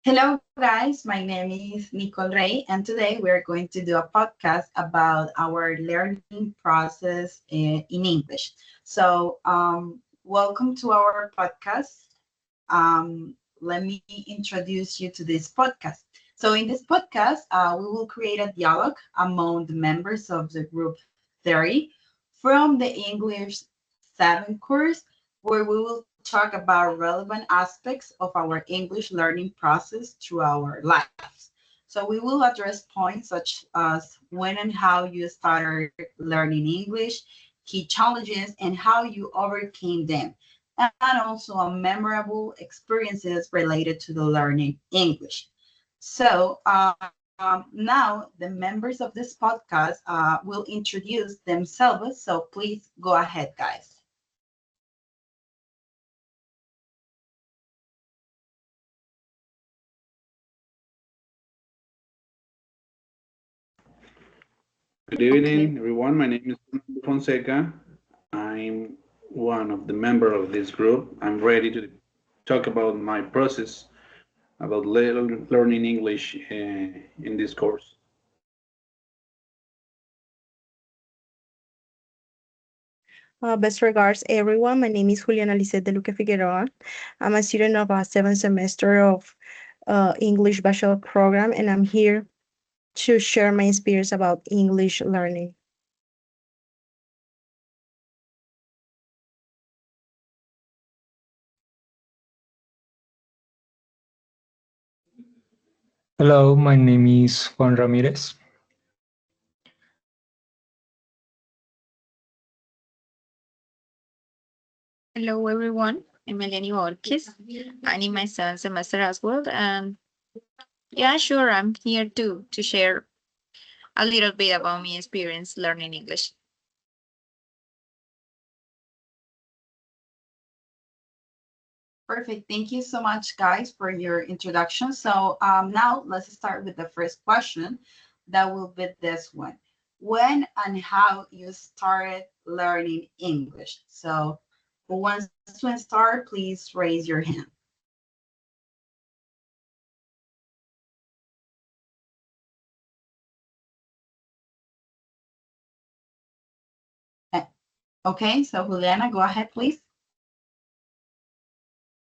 Hello, guys. My name is Nicole Rey, and today we're going to do a podcast about our learning process in English. Welcome to our podcast. Let me introduce you to this podcast. So, in this podcast, we will create a dialogue among the members of the group 30 from the English 7 course, where we will talk about relevant aspects of our English learning process through our lives. So, we will address points such as when and how you started learning English, key challenges, and how you overcame them, and also a memorable experiences related to the learning English. Now the members of this podcast will introduce themselves. So please go ahead, guys. Good Okay. evening, everyone. My name is Fonseca. I'm one of the member of this group. I'm ready to talk about my process about learning English in this course. Best regards, everyone. My name is Juliana Lisset de Luque Figueroa. I'm a student of a seventh semester of English Bachelor program, and I'm here to share my experience about English learning. Hello, my name is Juan Ramirez. Hello everyone, I'm Eleni Ortiz. I'm in my seventh semester as well, and yeah, sure, I'm here to share a little bit about my experience learning English. Perfect. Thank you so much, guys, for your introduction. Now let's start with the first question. That will be this one. When and how you started learning English? So who wants to start, please raise your hand. Eh, Okay, so Juliana, go ahead, please.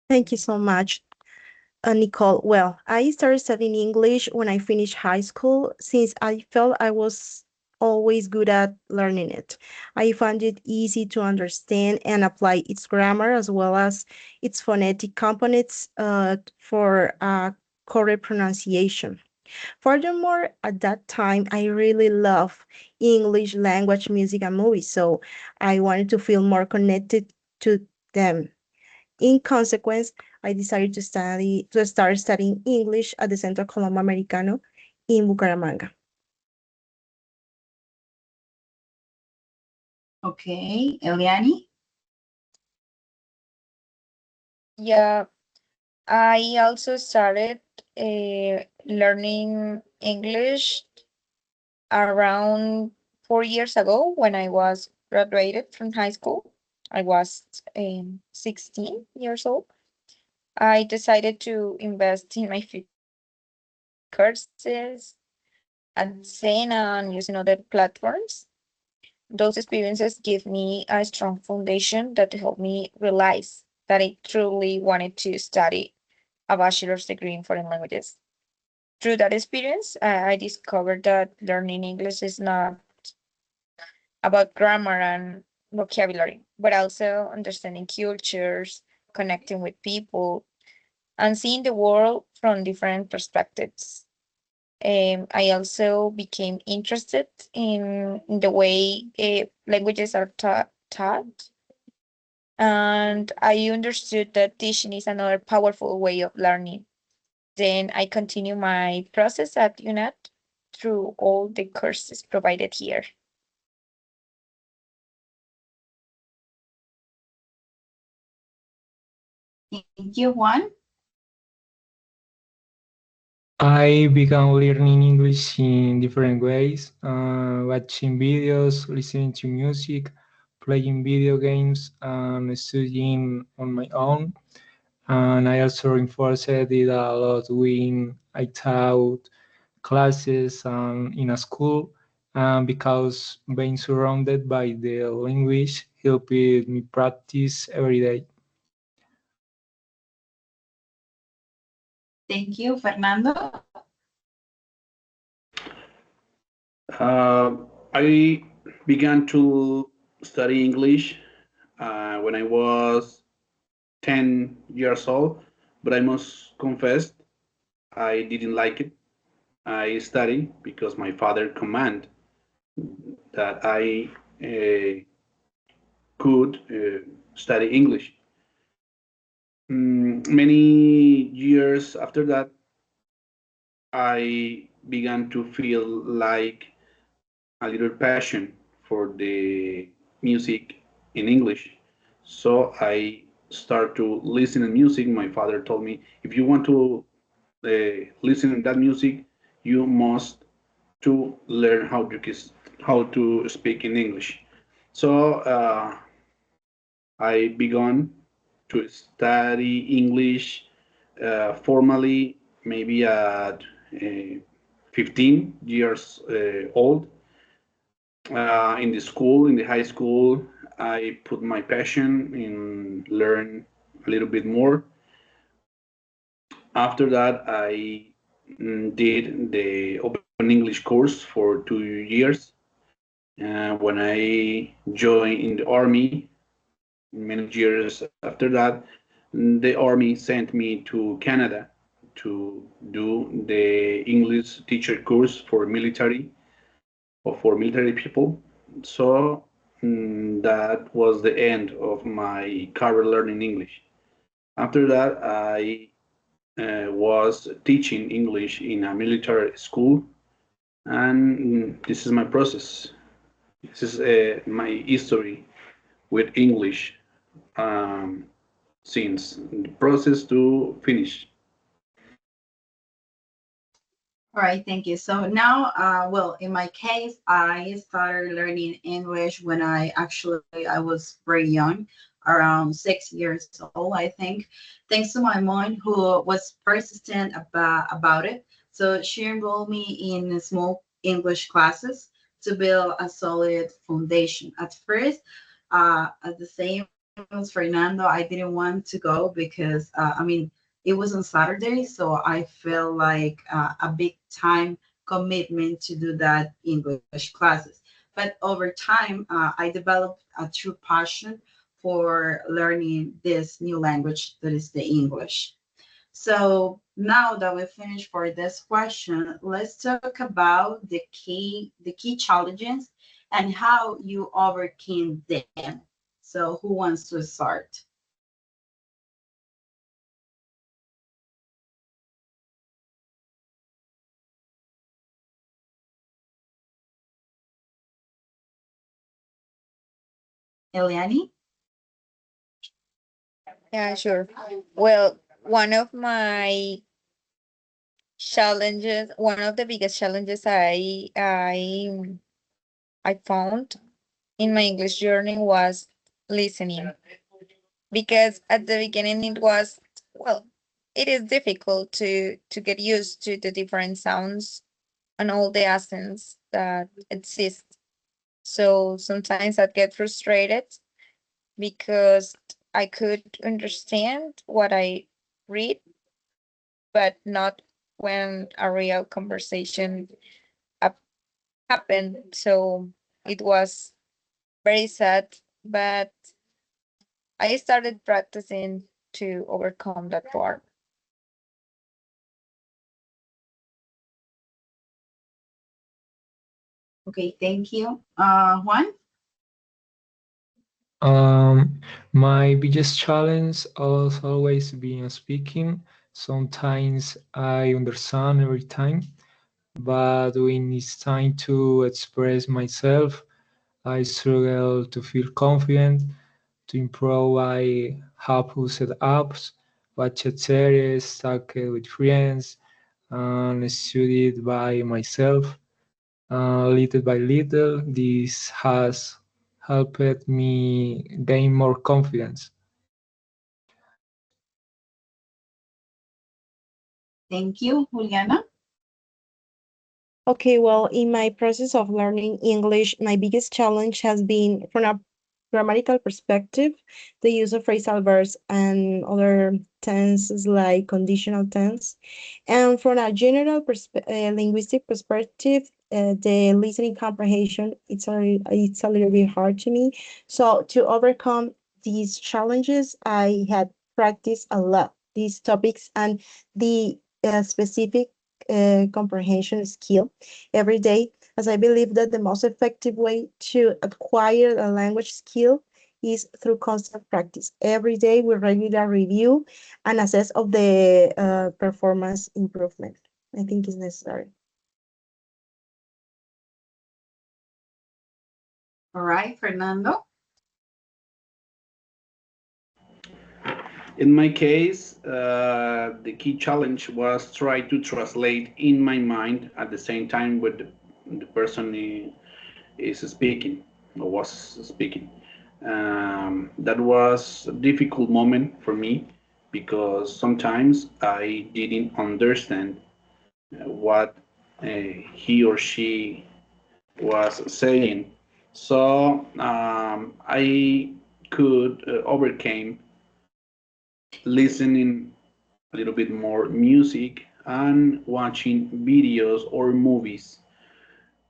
Thank you so much, Nicole. Well, I started studying English when I finished high school since I felt I was always good at learning it. I found it easy to understand and apply its grammar as well as its phonetic components for correct pronunciation. Furthermore, at that time, I really love English language music and movies, so I wanted to feel more connected to them. In consequence, I decided to start studying English at the Centro Colombo Americano in Bucaramanga. Okay, Eliani. Yeah, I also started learning English around 4 years ago when I was graduated from high school. I was 16 years old. I decided to invest in my future, taking courses at Zen and using other platforms. Those experiences give me a strong foundation that helped me realize that I truly wanted to study a bachelor's degree in foreign languages. Through that experience, I discovered that learning English is not about grammar and vocabulary, but also understanding cultures, connecting with people, and seeing the world from different perspectives. I also became interested in the way languages are taught, and I understood that teaching is another powerful way of learning. Then I continue my process at UNET through all the courses provided here. Thank you, Juan. I began learning English in different ways, watching videos, listening to music, playing video games, and studying on my own. And I also reinforced it a lot when I taught classes in a school, because being surrounded by the language helped me practice every day. Thank you, Fernando. Uh, I began to study English when I was 10 years old, but I must confess I didn't like it. I studied because my father commanded that I could study English. Many years after that, I began to feel like a little passion for the music in English. So I start to listen to music. My father told me, if you want to listen to that music, you must to learn how to speak in English. So I began to study English formally maybe at 15 years old. In the school, in the high school, I put my passion in learn a little bit more. After that, I did the Open English course for 2 years. When I joined in the army, many years after that, the army sent me to Canada to do the English teacher course for military or for military people. So that was the end of my career learning English. After that, I was teaching English in a military school, and this is my process. This is my history with English um, since the process to finish. All right, thank you. So now, well, in my case, I started learning English when I was very young, around 6 years old, I think, thanks to my mom who was persistent about it. So she enrolled me in small English classes to build a solid foundation. At first, at the same as Fernando, I didn't want to go because, it was on Saturday, so I felt like a big time commitment to do that English classes. But over time, I developed a true passion for learning this new language that is the English. So now that we finished for this question, let's talk about the key challenges and how you overcame them. So who wants to start? Eliani? Yeah, sure. Well, one of my challenges, one of the biggest challenges I found in my English journey was listening, because at the beginning it was, well, it is difficult to get used to the different sounds and all the accents that exist. So sometimes I'd get frustrated because I could understand what I read, but not when a real conversation hap- happened. So it was very sad, but I started practicing to overcome that part. Okay, thank you. Juan? My biggest challenge has always been speaking. Sometimes I understand every time, but when it's time to express myself, I struggle to feel confident. To improve, I have used apps, watched series, talked with friends, and studied by myself. Little by little, this has helped me gain more confidence. Thank you, Juliana. Okay, well, in my process of learning English, my biggest challenge has been from a grammatical perspective, the use of phrasal verbs and other tenses like conditional tense. And from a general linguistic perspective, the listening comprehension, it's a little bit hard to me. So to overcome these challenges, I had practiced a lot these topics and the specific comprehension skill every day, as I believe that the most effective way to acquire a language skill is through constant practice. Every day, with regular review and assess of the performance improvement. I think is necessary. All right, Fernando. In my case, the key challenge was try to translate in my mind at the same time with the person is speaking or was speaking. That was a difficult moment for me because sometimes I didn't understand what he or she was saying. So I could overcame listening a little bit more music and watching videos or movies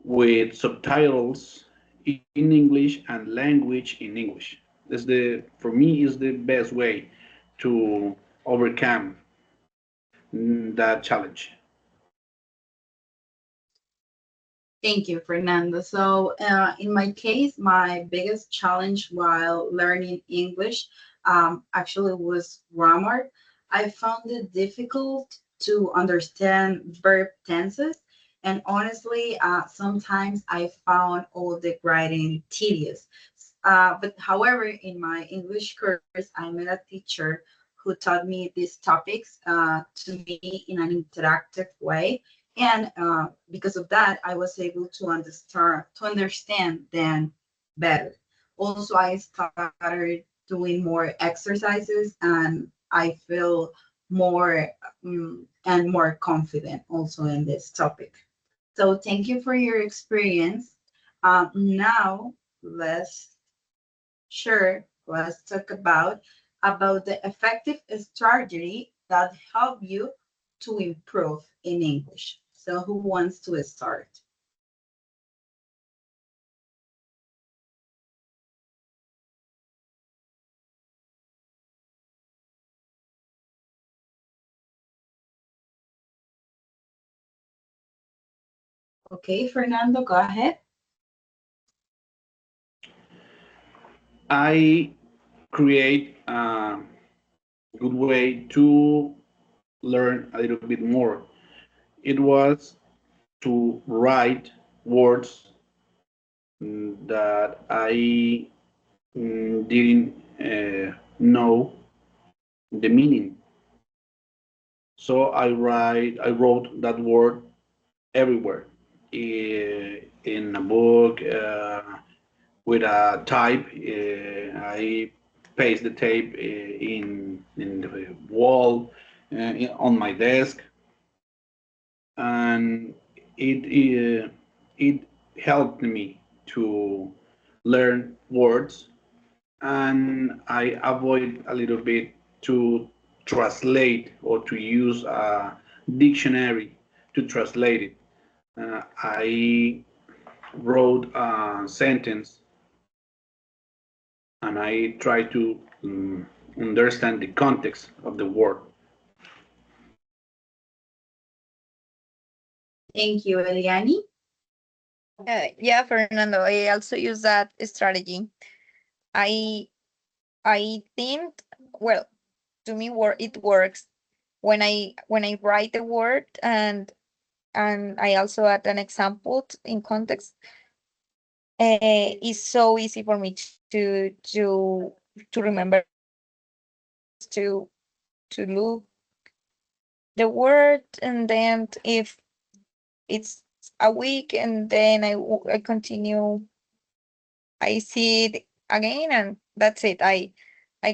with subtitles in English and language in English. That's the for me is the best way to overcome that challenge. Thank you, Fernando. So, in my case, my biggest challenge while learning English actually was grammar. I found it difficult to understand verb tenses, and honestly, sometimes I found all the writing tedious. But however, in my English course, I met a teacher who taught me these topics to me in an interactive way, and because of that I was able to understand them better. Also, I started doing more exercises and I feel more and more confident also in this topic. So thank you for your experience. Now let's talk about the effective strategy that help you to improve in English. So who wants to start? Okay, Fernando, go ahead. I create a good way to learn a little bit more. It was to write words that I didn't know the meaning. So I wrote that word everywhere, in a book, with a type. I paste the tape in the wall, on my desk, and it helped me to learn words, and I avoid a little bit to translate or to use a dictionary to translate it. I wrote a sentence and I try to understand the context of the word. Thank you, Eliani. Yeah, Fernando, I also use that strategy. I I think, well, to me, it works when I write the word, and I also add an example in context. It's so easy for me to remember the word. Just to look the word, and then if it's a week, and then I continue, I see it again, and that's it. I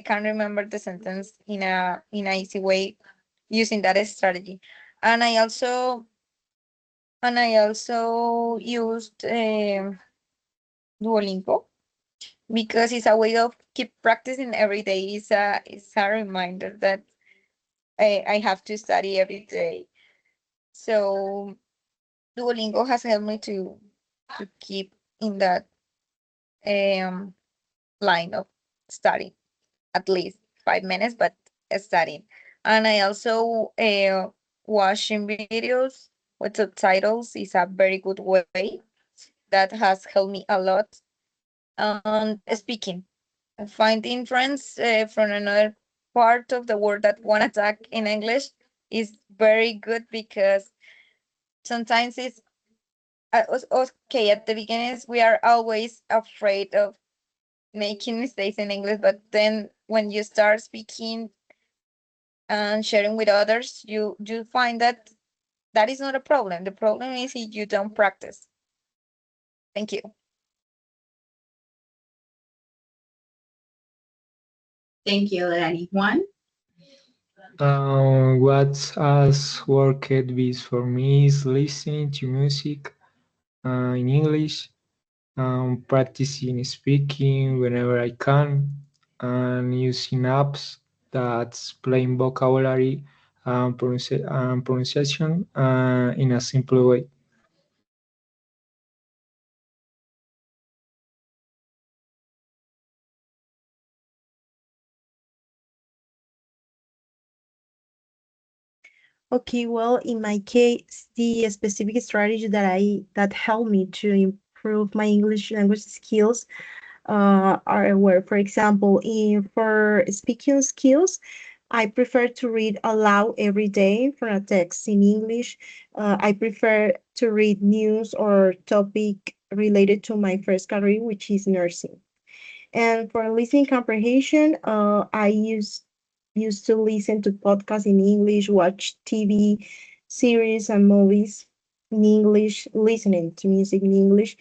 can remember the sentence in a easy way using that strategy. And I also used Duolingo because it's a way of keep practicing every day. It's a reminder that I have to study every day. So Duolingo has helped me to keep in that um line of studying at least 5 minutes, but studying. And I also watching videos with subtitles is a very good way that has helped me a lot. And speaking, finding friends from another part of the world that want to talk in English is very good because sometimes it's okay at the beginnings we are always afraid of making mistakes in English, but then when you start speaking and sharing with others, you find that that is not a problem. The problem is if you don't practice. Thank you. Thank you, Lenny. Juan? What has worked best for me is listening to music in English, practicing speaking whenever I can, and using apps that explain vocabulary and pronunciation in a simple way. Okay, well, in my case, the specific strategy that helped me to improve my English language skills are where, for example, in for speaking skills, I prefer to read aloud every day for a text in English. I prefer to read news or topic related to my first career, which is nursing. And for listening comprehension, I used to listen to podcasts in English, watch TV series and movies in English, listening to music in English.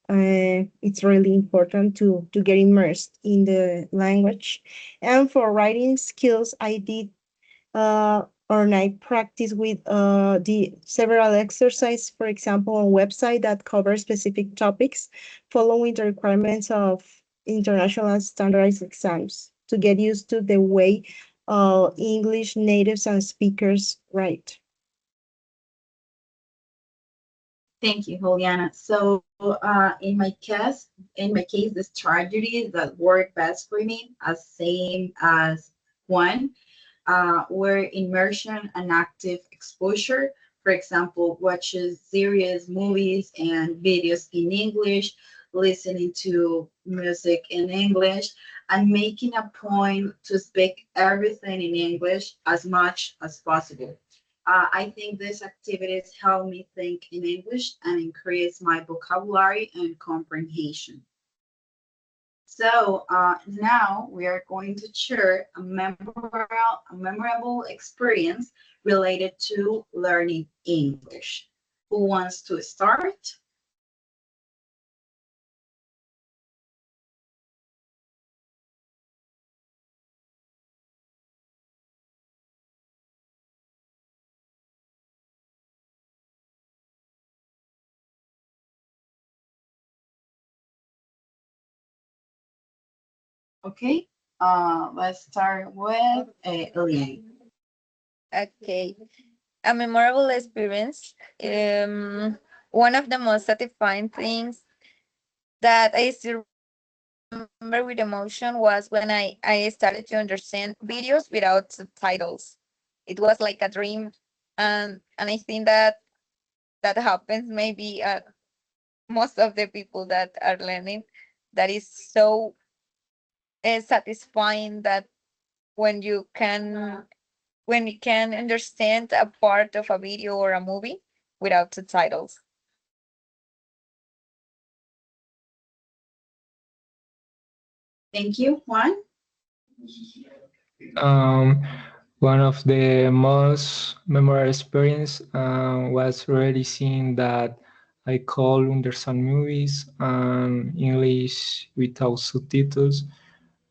It's really important to get immersed in the language. And for writing skills, I did or I practice with the several exercises, for example, on website that cover specific topics, following the requirements of international standardized exams to get used to the way English natives and speakers write. Thank you, Juliana. So, in my case, the strategies that work best for me, as same as one, were immersion and active exposure. For example, watches series, movies, and videos in English, listening to music in English, and making a point to speak everything in English as much as possible. I think these activities help me think in English and increase my vocabulary and comprehension. So now we are going to share a memorable experience related to learning English. Who wants to start? Okay, let's start with Eliane. Okay. A memorable experience. One of the most satisfying things that I still remember with emotion was when I started to understand videos without subtitles. It was like a dream, and I think that happens maybe most of the people that are learning. That is so satisfying that when you can when you can understand a part of a video or a movie without subtitles. Thank you, Juan. Um, One of the most memorable experience was really seeing that I could understand movies and English without subtitles,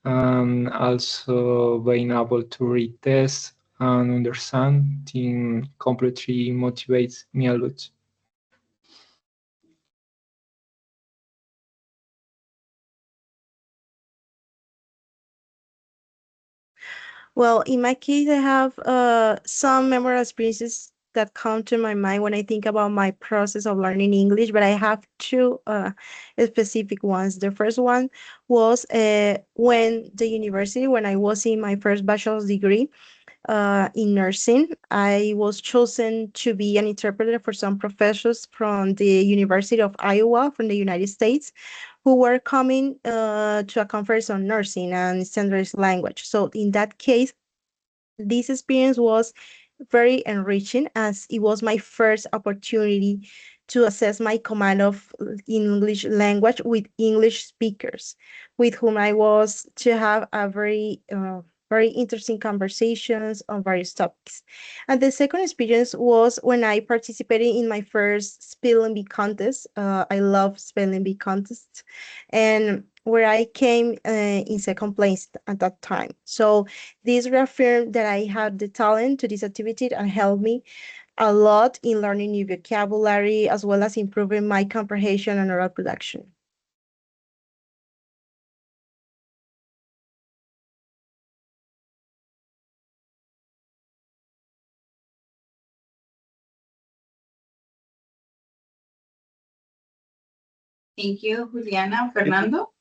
and also being able to read tests and understanding completely motivates me a lot. Well, in my case, I have some memorable experiences that come to my mind when I think about my process of learning English, but I have two specific ones. The first one was when I was in my first bachelor's degree in nursing. I was chosen to be an interpreter for some professors from the University of Iowa from the United States who were coming to a conference on nursing and standardized language. So in that case, this experience was very enriching as it was my first opportunity to assess my command of English language with English speakers, with whom I was to have a very interesting conversations on various topics. And the second experience was when I participated in my first spelling bee contest. I love spelling bee contests, and where I came in second place at that time. So this reaffirmed that I had the talent to this activity and helped me a lot in learning new vocabulary as well as improving my comprehension and oral production. Thank you, Juliana. In, Fernando?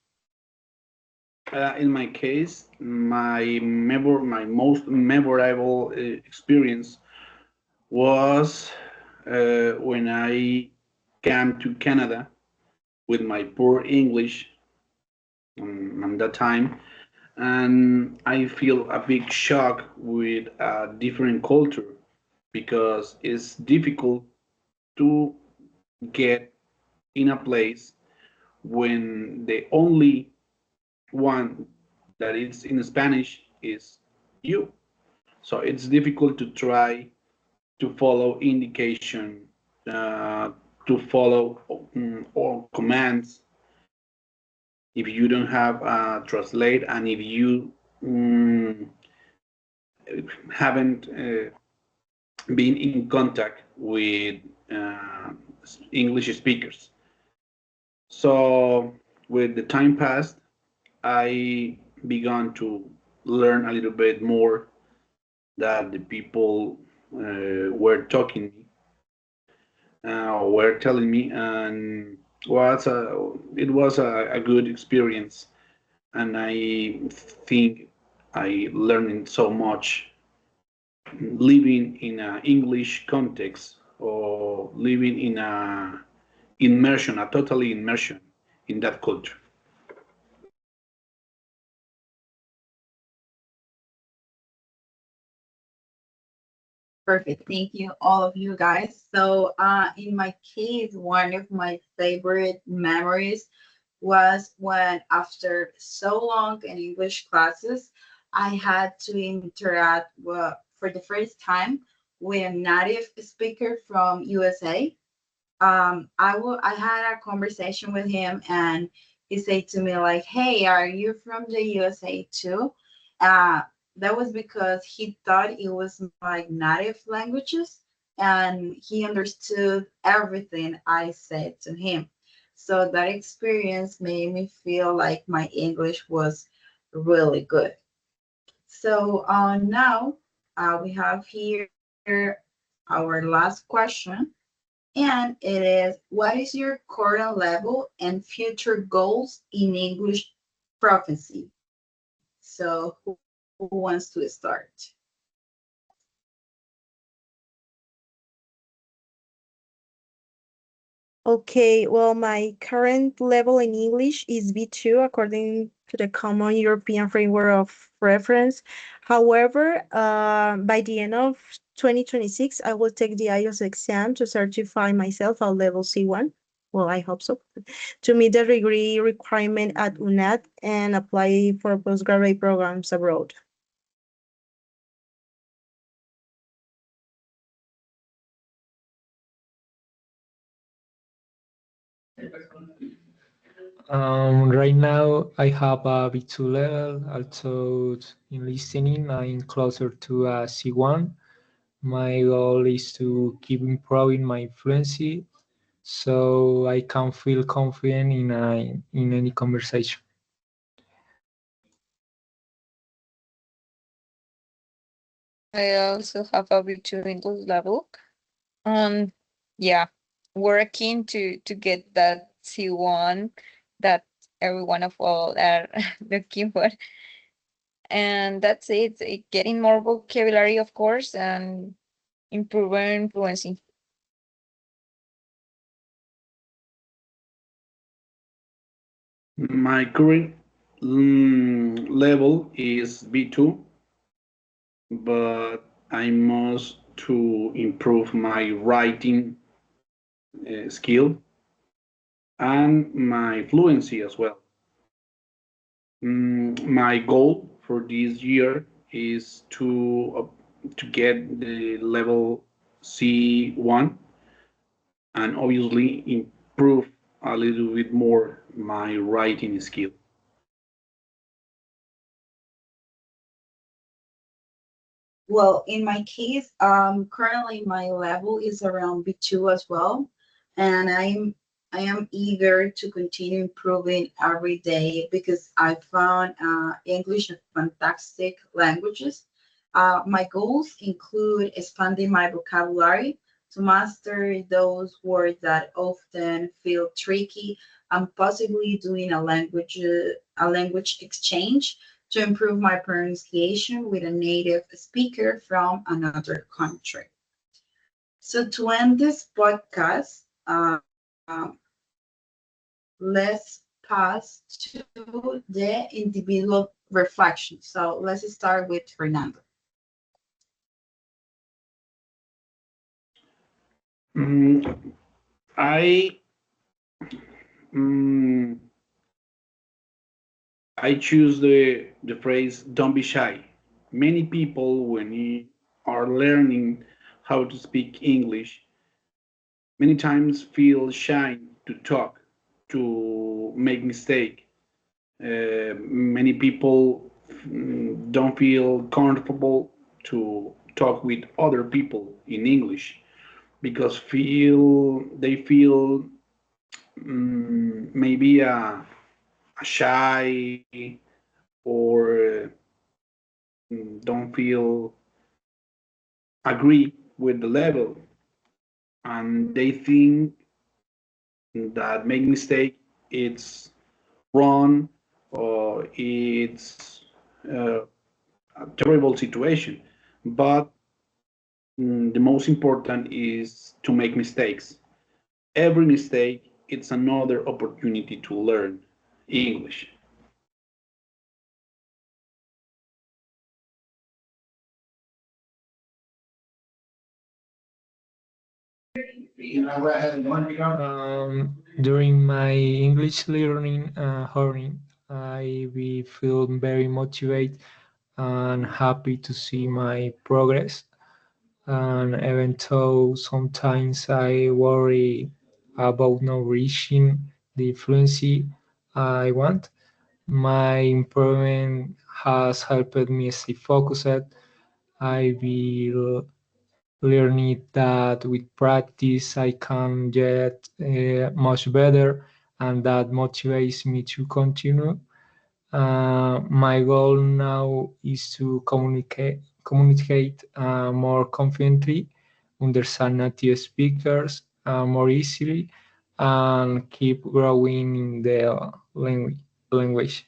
in my case, my most memorable experience was when I came to Canada with my poor English at that time, and I feel a big shock with a different culture because it's difficult to get in a place when the only one that is in Spanish is you. So it's difficult to try to follow indication, to follow all commands if you don't have a translate and if you um, haven't been in contact with uh, English speakers. So with the time passed, I began to learn a little bit more that the people were talking me, were telling me, and it was a good experience, and I think I learned so much living in an English context or living in a immersion, a totally immersion in that culture. Perfect. Thank you, all of you guys. So, in my case, one of my favorite memories was when, after so long in English classes, I had to interact for the first time with a native speaker from USA. I had a conversation with him, and he said to me like, "Hey, are you from the USA too?" Uh, that was because he thought it was my native languages, and he understood everything I said to him. So that experience made me feel like my English was really good. So now we have here our last question, and it is, what is your current level and future goals in English proficiency? So who wants to start? Okay, well, my current level in English is B2 according to the Common European Framework of Reference. However, by the end of 2026, I will take the IELTS exam to certify myself at level C1. Well, I hope so. To meet the degree requirement at UNAT and apply for postgraduate programs abroad. Right now, I have a B2 level. Also, in listening, I'm closer to a C1. My goal is to keep improving my fluency so I can feel confident in any conversation. I also have a B2 English level. Um, yeah, working to get that C1 that every one of all are looking for. And that's it. Getting more vocabulary, of course, and improving fluency. My current level is B2, but I must to improve my writing skill and my fluency as well. My goal for this year is to get the level C1 and obviously improve a little bit more my writing skill. Well, in my case, currently my level is around B2 as well, and I am eager to continue improving every day because I found English a fantastic languages. My goals include expanding my vocabulary to master those words that often feel tricky, and possibly doing a language exchange to improve my pronunciation with a native speaker from another country. So, to end this podcast, let's pass to the individual reflection. So, let's start with Fernando. Mm, I mm, I choose the phrase "don't be shy." Many people, when you are learning how to speak English, many times feel shy to talk, to make mistake. Many people don't feel comfortable to talk with other people in English because feel they feel maybe a shy or don't feel agree with the level and they think that make mistake it's wrong or it's uh, a terrible situation. But the most important is to make mistakes. Every mistake it's another opportunity to learn English. During my English learning journey, feel very motivated and happy to see my progress. And even though sometimes I worry about not reaching the fluency I want, my improvement has helped me stay focused. I will learning that with practice I can get much better, and that motivates me to continue. My goal now is to communicate more confidently, understand native speakers more easily, and keep growing in the language.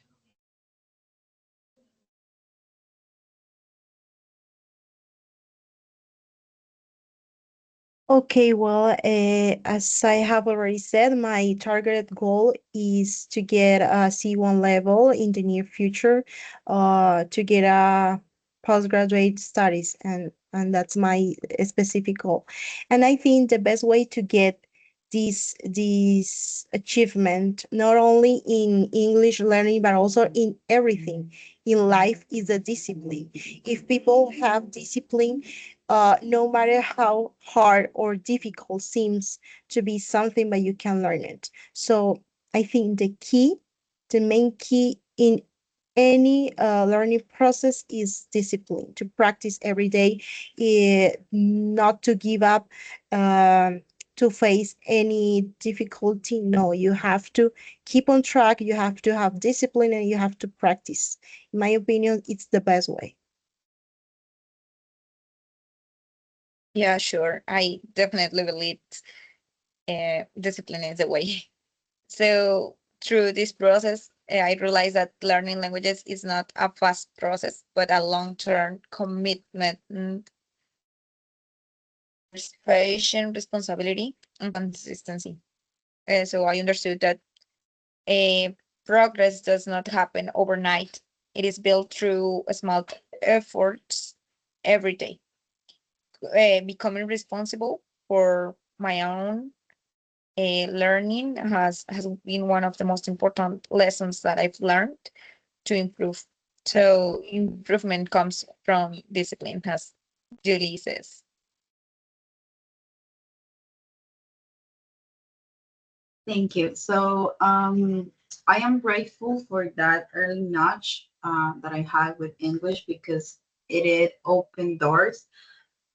Okay, well, as I have already said, my targeted goal is to get a C1 level in the near future, to get a postgraduate studies, and that's my specific goal. And I think the best way to get this achievement, not only in English learning but also in everything in life, is a discipline. If people have discipline, no matter how hard or difficult seems to be something, but you can learn it. So I think the main key in any learning process is discipline, to practice every day, not to give up, to face any difficulty. No, you have to keep on track, you have to have discipline, and you have to practice. In my opinion, it's the best way. Yeah, sure. I definitely believe discipline is the way. So through this process, I realized that learning languages is not a fast process, but a long-term commitment, participation, responsibility, and consistency. So I understood that progress does not happen overnight. It is built through small efforts every day. Becoming responsible for my own learning has been one of the most important lessons that I've learned to improve. So improvement comes from discipline, as Julie says. Thank you. So I am grateful for that early nudge that I had with English because it did open doors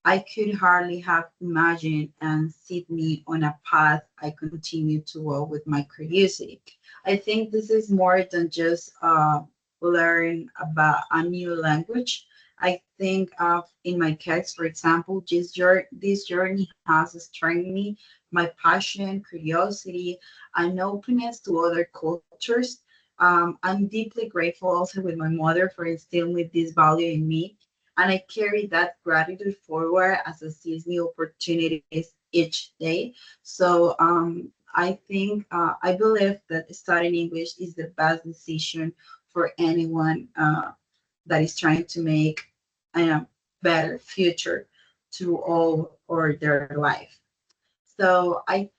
I could hardly have imagined and set me on a path I continue to walk with my curiosity. I think this is more than just learn about a new language. I think of in my case, for example, this journey has strengthened me, my passion, curiosity, and openness to other cultures. I'm deeply grateful also with my mother for instilling with this value in me and I carry that gratitude forward as I seize new opportunities each day. So I believe that studying English is the best decision for anyone that is trying to make a better future to all or their life. So I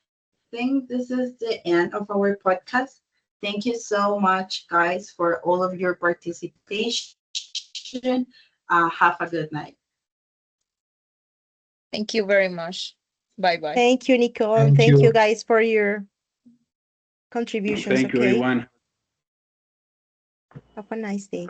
think this is the end of our podcast. Thank you so much, guys, for all of your participation. Have a good night. Thank you very much. Bye bye. Thank you, Nicole, and Thank thank you you. guys for your contributions. Thank you, Okay, everyone. have a nice day.